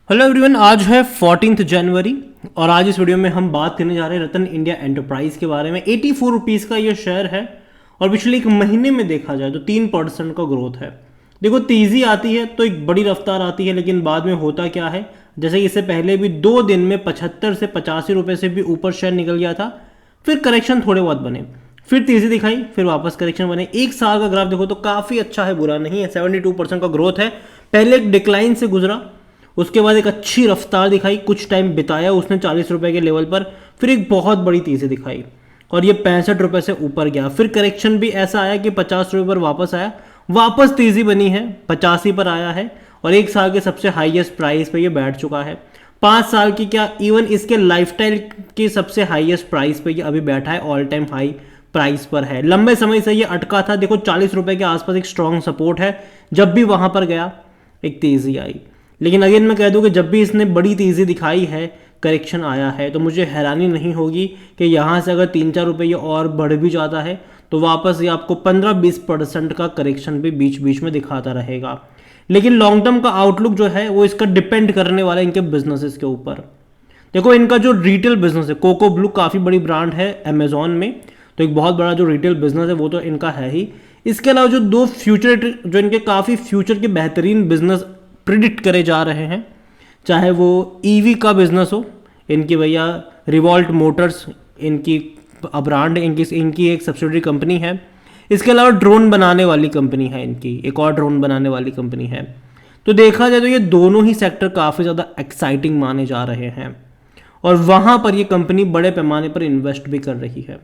Hello everyone, आज है 14 जनवरी और आज इस वीडियो में हम बात करने जा रहे हैं रतन इंडिया एंटरप्राइज के बारे में। 84 रुपीज़ का ये शेयर है और पिछले एक महीने में देखा जाए तो 3% का ग्रोथ है। देखो, तेज़ी आती है तो एक बड़ी रफ्तार आती है, लेकिन बाद में होता क्या है, जैसे इससे पहले भी 2 दिन में 75 से 85 रुपये से भी ऊपर शेयर निकल गया था। फिर करेक्शन थोड़े बहुत बने, फिर तेज़ी दिखाई, फिर वापस करेक्शन बने। एक साल का ग्राफ देखो तो काफ़ी अच्छा है, बुरा नहीं है। 72% का ग्रोथ है। पहले एक डिक्लाइन से गुजरा, उसके बाद एक अच्छी रफ्तार दिखाई, कुछ टाइम बिताया उसने 40 रुपए के लेवल पर, फिर एक बहुत बड़ी तेज़ी दिखाई और ये 65 रुपये से ऊपर गया। फिर करेक्शन भी ऐसा आया कि 50 रुपये पर वापस आया, वापस तेज़ी बनी है, 85 पर आया है और एक साल के सबसे हाईएस्ट प्राइस पे ये बैठ चुका है। 5 साल की क्या, इवन इसके लाइफस्टाइल के सबसे हाईएस्ट प्राइस पे ये अभी बैठा है, ऑल टाइम हाई प्राइस पर है। लंबे समय से ये अटका था। देखो, 40 रुपये के आसपास एक स्ट्रॉन्ग सपोर्ट है, जब भी वहाँ पर गया एक तेज़ी आई। लेकिन अगेन मैं कह दूं कि जब भी इसने बड़ी तेज़ी दिखाई है, करेक्शन आया है, तो मुझे हैरानी नहीं होगी कि यहाँ से अगर 3-4 रुपये ये और बढ़ भी जाता है तो वापस ये आपको 15-20% का करेक्शन भी बीच बीच में दिखाता रहेगा। लेकिन लॉन्ग टर्म का आउटलुक जो है वो इसका डिपेंड करने वाला है इनके बिजनेसेस के ऊपर। देखो, इनका जो रिटेल बिजनेस है, कोको ब्लू काफ़ी बड़ी ब्रांड है अमेजोन में, तो एक बहुत बड़ा जो रिटेल बिजनेस है वो तो इनका है ही। इसके अलावा जो दो फ्यूचर, जो इनके काफ़ी फ्यूचर के बेहतरीन बिजनेस प्रिडिक्ट करे जा रहे हैं, चाहे वो ईवी का बिजनेस हो, इनकी भैया रिवॉल्ट मोटर्स इनकी ब्रांड, इनकी एक सब्सिडरी कंपनी है। इसके अलावा ड्रोन बनाने वाली कंपनी है इनकी, एक और ड्रोन बनाने वाली कंपनी है। तो देखा जाए तो ये दोनों ही सेक्टर काफ़ी ज़्यादा एक्साइटिंग माने जा रहे हैं और वहाँ पर ये कंपनी बड़े पैमाने पर इन्वेस्ट भी कर रही है।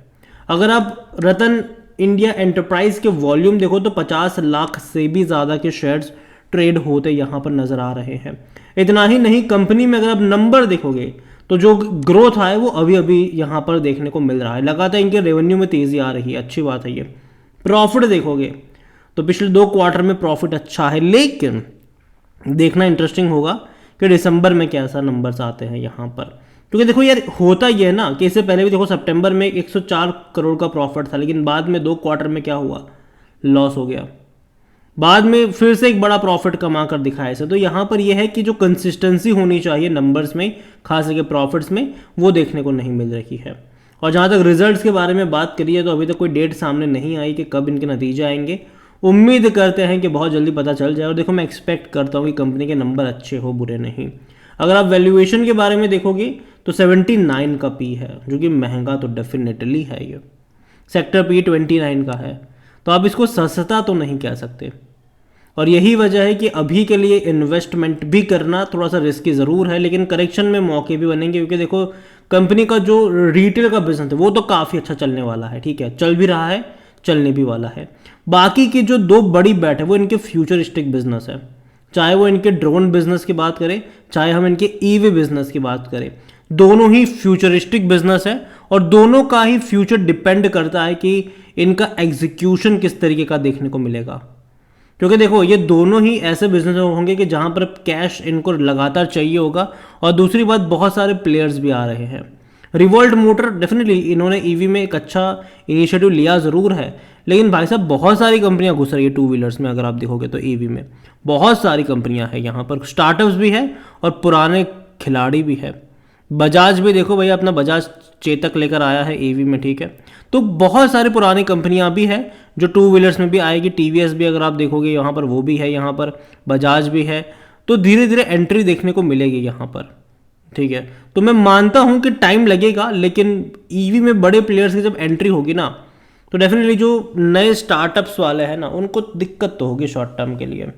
अगर आप रतन इंडिया एंटरप्राइज के वॉल्यूम देखो तो 50 लाख से भी ज़्यादा के शेयर्स ट्रेड होते यहाँ पर नजर आ रहे हैं। इतना ही नहीं, कंपनी में अगर आप नंबर देखोगे तो जो ग्रोथ है वो अभी अभी यहाँ पर देखने को मिल रहा है। लगातार इनके रेवेन्यू में तेज़ी आ रही है, अच्छी बात है ये। प्रॉफिट देखोगे तो पिछले 2 क्वार्टर में प्रॉफिट अच्छा है, लेकिन देखना इंटरेस्टिंग होगा कि दिसंबर में कैसा नंबर्स आते हैं यहाँ पर। क्योंकि देखो यार, होता ये है ना कि इससे पहले भी देखो सितंबर में 104 करोड़ का प्रॉफिट था, लेकिन बाद में 2 क्वार्टर में क्या हुआ, लॉस हो गया। बाद में फिर से एक बड़ा प्रॉफिट कमा कर दिखाया इसे। तो यहाँ पर यह है कि जो कंसिस्टेंसी होनी चाहिए नंबर्स में, खास करके प्रॉफिट्स में, वो देखने को नहीं मिल रही है। और जहाँ तक रिजल्ट्स के बारे में बात करिए तो अभी तक कोई डेट सामने नहीं आई कि कब इनके नतीजे आएंगे। उम्मीद करते हैं कि बहुत जल्दी पता चल जाए और देखो, मैं एक्सपेक्ट करता हूँ कि कंपनी के नंबर अच्छे हो, बुरे नहीं। अगर आप वैल्यूएशन के बारे में देखोगे तो 79 का पी है, जो कि महंगा तो डेफिनेटली है। ये सेक्टर पी 29 का है, तो आप इसको सस्ता तो नहीं कह सकते। और यही वजह है कि अभी के लिए इन्वेस्टमेंट भी करना थोड़ा सा रिस्की ज़रूर है, लेकिन करेक्शन में मौके भी बनेंगे। क्योंकि देखो, कंपनी का जो रिटेल का बिजनेस है वो तो काफ़ी अच्छा चलने वाला है, ठीक है, चल भी रहा है, चलने भी वाला है। बाकी की जो 2 बड़ी बैट है वो इनके फ्यूचरिस्टिक बिजनेस है, चाहे वो इनके ड्रोन बिजनेस की बात करें, चाहे हम इनके ईवी बिजनेस की बात करें। दोनों ही फ्यूचरिस्टिक बिजनेस है और दोनों का ही फ्यूचर डिपेंड करता है कि इनका एग्जीक्यूशन किस तरीके का देखने को मिलेगा। क्योंकि देखो, ये दोनों ही ऐसे बिजनेस होंगे कि जहाँ पर कैश इनको लगातार चाहिए होगा। और दूसरी बात, बहुत सारे प्लेयर्स भी आ रहे हैं। रिवॉल्ट मोटर डेफिनेटली इन्होंने ईवी में एक अच्छा इनिशिएटिव लिया ज़रूर है, लेकिन भाई साहब बहुत सारी कंपनियां घुस रही है 2 व्हीलर्स में। अगर आप देखोगे तो ईवी में बहुत सारी कंपनियां हैं, यहाँ पर स्टार्टअप्स भी है और पुराने खिलाड़ी भी है। बजाज भी देखो भैया, अपना बजाज चेतक लेकर आया है ईवी में, ठीक है। तो बहुत सारी पुरानी कंपनियां भी हैं जो 2 व्हीलर्स में भी आएगी। टीवीएस भी अगर आप देखोगे यहाँ पर वो भी है, यहाँ पर बजाज भी है। तो धीरे धीरे एंट्री देखने को मिलेगी यहाँ पर, ठीक है। तो मैं मानता हूँ कि टाइम लगेगा, लेकिन ईवी में बड़े प्लेयर्स की जब एंट्री होगी ना, तो डेफिनेटली जो नए स्टार्टअप्स वाले हैं ना, उनको दिक्कत तो होगी शॉर्ट टर्म के लिए।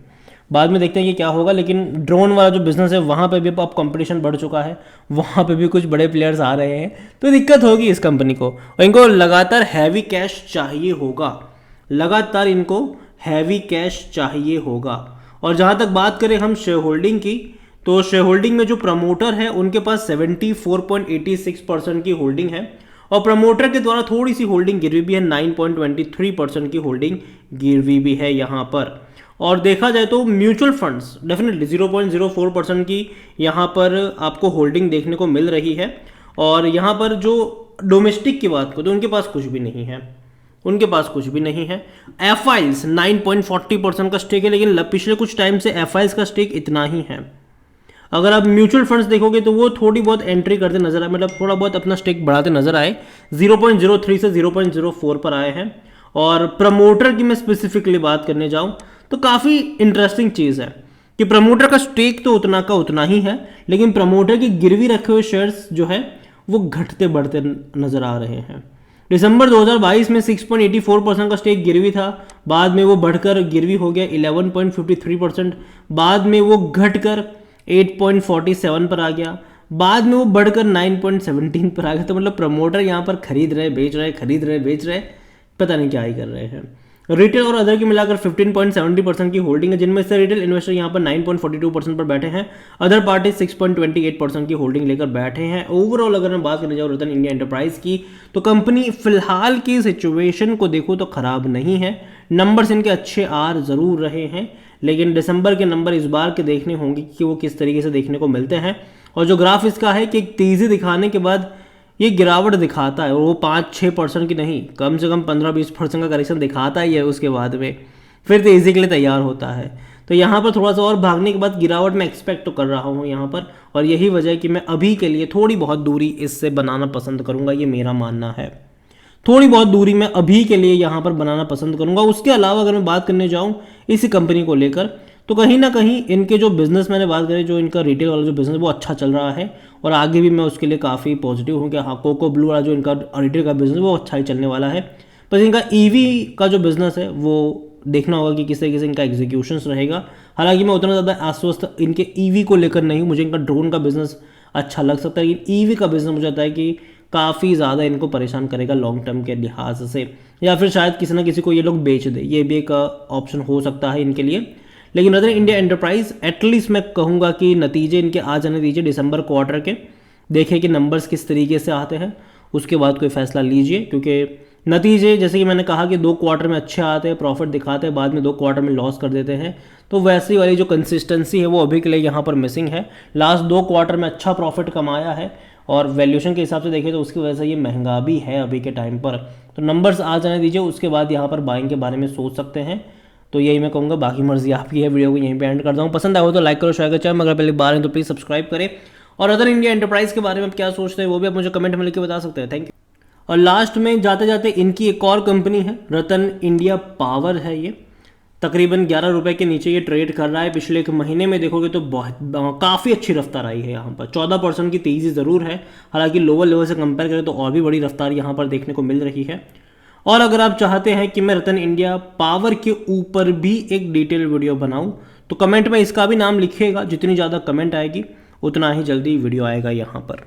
बाद में देखते हैं कि क्या होगा। लेकिन ड्रोन वाला जो बिजनेस है वहाँ पे भी अब कंपटीशन बढ़ चुका है, वहाँ पे भी कुछ बड़े प्लेयर्स आ रहे हैं, तो दिक्कत होगी इस कंपनी को। और इनको लगातार हैवी कैश चाहिए होगा, लगातार इनको हैवी कैश चाहिए होगा। और जहाँ तक बात करें हम शेयर होल्डिंग की, तो शेयर होल्डिंग में जो प्रमोटर है उनके पास 74.86% की होल्डिंग है और प्रमोटर के द्वारा थोड़ी सी होल्डिंग गिरवी भी है, 9.23% की होल्डिंग गिरवी भी है यहाँ पर। और देखा जाए तो म्यूचुअल फंड्स डेफिनेटली 0.04% की यहाँ पर आपको होल्डिंग देखने को मिल रही है। और यहाँ पर जो डोमेस्टिक की बात करो तो उनके पास कुछ भी नहीं है, उनके पास कुछ भी नहीं है। एफआईल्स 9.40% का स्टेक है, लेकिन पिछले कुछ टाइम से एफआईल्स का स्टेक इतना ही है। अगर आप म्यूचुअल फंड्स देखोगे तो वो थोड़ी बहुत एंट्री करते नजर आए, मतलब थोड़ा बहुत अपना स्टेक बढ़ाते नजर आए, 0.03 से 0.04 पर आए हैं। और प्रमोटर की मैं स्पेसिफिकली बात करने जाऊं तो काफ़ी इंटरेस्टिंग चीज़ है कि प्रमोटर का स्टेक तो उतना का उतना ही है, लेकिन प्रमोटर की गिरवी रखे हुए शेयर्स जो है वो घटते बढ़ते नजर आ रहे हैं। दिसंबर 2022 में 6.84% का स्टेक गिरवी था, बाद में वो बढ़कर गिरवी हो गया 11.53%, बाद में वो घटकर 8.47 पर आ गया, बाद में वो बढ़कर 9.17 पर आ गया। तो मतलब प्रमोटर यहाँ पर खरीद रहे बेच रहे, खरीद रहे बेच रहे, पता नहीं क्या ही कर रहे हैं। रिटेल और अदर की मिलाकर 15.70% की होल्डिंग है, जिनमें से रिटेल इन्वेस्टर यहाँ पर 9.42% पर बैठे हैं, अदर पार्टी 6.28% की होल्डिंग लेकर बैठे हैं। ओवरऑल अगर मैं बात करने जाऊँ रतन इंडिया एंटरप्राइज की, तो कंपनी फिलहाल की सिचुएशन को देखो तो खराब नहीं है, नंबर्स इनके अच्छे आ जरूर रहे हैं, लेकिन दिसंबर के नंबर इस बार के देखने होंगे कि वो किस तरीके से देखने को मिलते हैं। और जो ग्राफ इसका है कि एक तेजी दिखाने के बाद ये गिरावट दिखाता है, और वो 5-6% की नहीं, कम से कम 15-20% का करेक्शन दिखाता ही है, उसके बाद में फिर तेजी के लिए तैयार होता है। तो यहाँ पर थोड़ा सा और भागने के बाद गिरावट मैं एक्सपेक्ट तो कर रहा हूँ यहाँ पर, और यही वजह है कि मैं अभी के लिए थोड़ी बहुत दूरी इससे बनाना पसंद करूँगा, ये मेरा मानना है। थोड़ी बहुत दूरी मैं अभी के लिए यहाँ पर बनाना पसंद करूँगा। उसके अलावा अगर मैं बात करने जाऊँ इसी कंपनी को लेकर, तो कहीं ना कहीं इनके जो बिज़नेस मैंने बात करी, जो इनका रिटेल वाला जो बिज़नेस वो अच्छा चल रहा है, और आगे भी मैं उसके लिए काफ़ी पॉजिटिव हूँ कि हाँ, कोको ब्लू वाला जो इनका रिटेल का बिज़नेस वो अच्छा ही चलने वाला है। बस इनका ईवी का जो बिज़नेस है वो देखना होगा कि किस तरीके से इनका एग्जीक्यूशंस रहेगा। हालांकि मैं उतना ज़्यादा आश्वस्त इनके ईवी को लेकर नहीं, मुझे इनका ड्रोन का बिज़नेस अच्छा लग सकता है, लेकिन ईवी का बिज़नेस मुझे लगता है कि काफ़ी ज़्यादा इनको परेशान करेगा लॉन्ग टर्म के लिहाज से, या फिर शायद किसी ना किसी को ये लोग बेच दे, ये भी एक ऑप्शन हो सकता है इनके लिए। लेकिन रतन इंडिया एंटरप्राइज एटलीस्ट मैं कहूँगा कि नतीजे इनके आ जाने दीजिए दिसंबर क्वार्टर के, देखें कि नंबर्स किस तरीके से आते हैं, उसके बाद कोई फैसला लीजिए। क्योंकि नतीजे जैसे कि मैंने कहा कि 2 क्वार्टर में अच्छे आते हैं, प्रॉफिट दिखाते हैं, बाद में 2 क्वार्टर में लॉस कर देते हैं, तो वैसी वाली जो कंसिस्टेंसी है वो अभी के लिए यहाँ पर मिसिंग है। लास्ट 2 क्वार्टर में अच्छा प्रॉफिट कमाया है, और वैल्यूएशन के हिसाब से देखें तो उसकी वजह से ये महंगा भी है अभी के टाइम पर। तो नंबर्स आ जाने दीजिए, उसके बाद यहाँ पर बाइंग के बारे में सोच सकते हैं। तो यही मैं कहूँगा, बाकी मर्जी आपकी है। वीडियो को यहीं पे एंड करता हूँ, पसंद आया हो तो लाइक करो, शेयर करो, चैनल अगर पहली बार है तो प्लीज़ सब्सक्राइब करें। और अदर इंडिया एंटरप्राइज के बारे में आप क्या सोचते हैं वो भी आप मुझे कमेंट में लिख के बता सकते हैं। Thank you. और लास्ट में जाते जाते इनकी एक और कंपनी है, रतन इंडिया पावर है, ये तकरीबन 11 रुपये के नीचे ये ट्रेड कर रहा है। पिछले एक महीने में देखोगे तो बहुत काफ़ी अच्छी रफ्तार आई है, यहाँ पर 14% की तेज़ी ज़रूर है, हालांकि लोअर लेवल से कंपेयर करें तो और भी बड़ी रफ्तार यहाँ पर देखने को मिल रही है। और अगर आप चाहते हैं कि मैं रतन इंडिया पावर के ऊपर भी एक डिटेल वीडियो बनाऊं तो कमेंट में इसका भी नाम लिखिएगा, जितनी ज़्यादा कमेंट आएगी उतना ही जल्दी वीडियो आएगा यहाँ पर।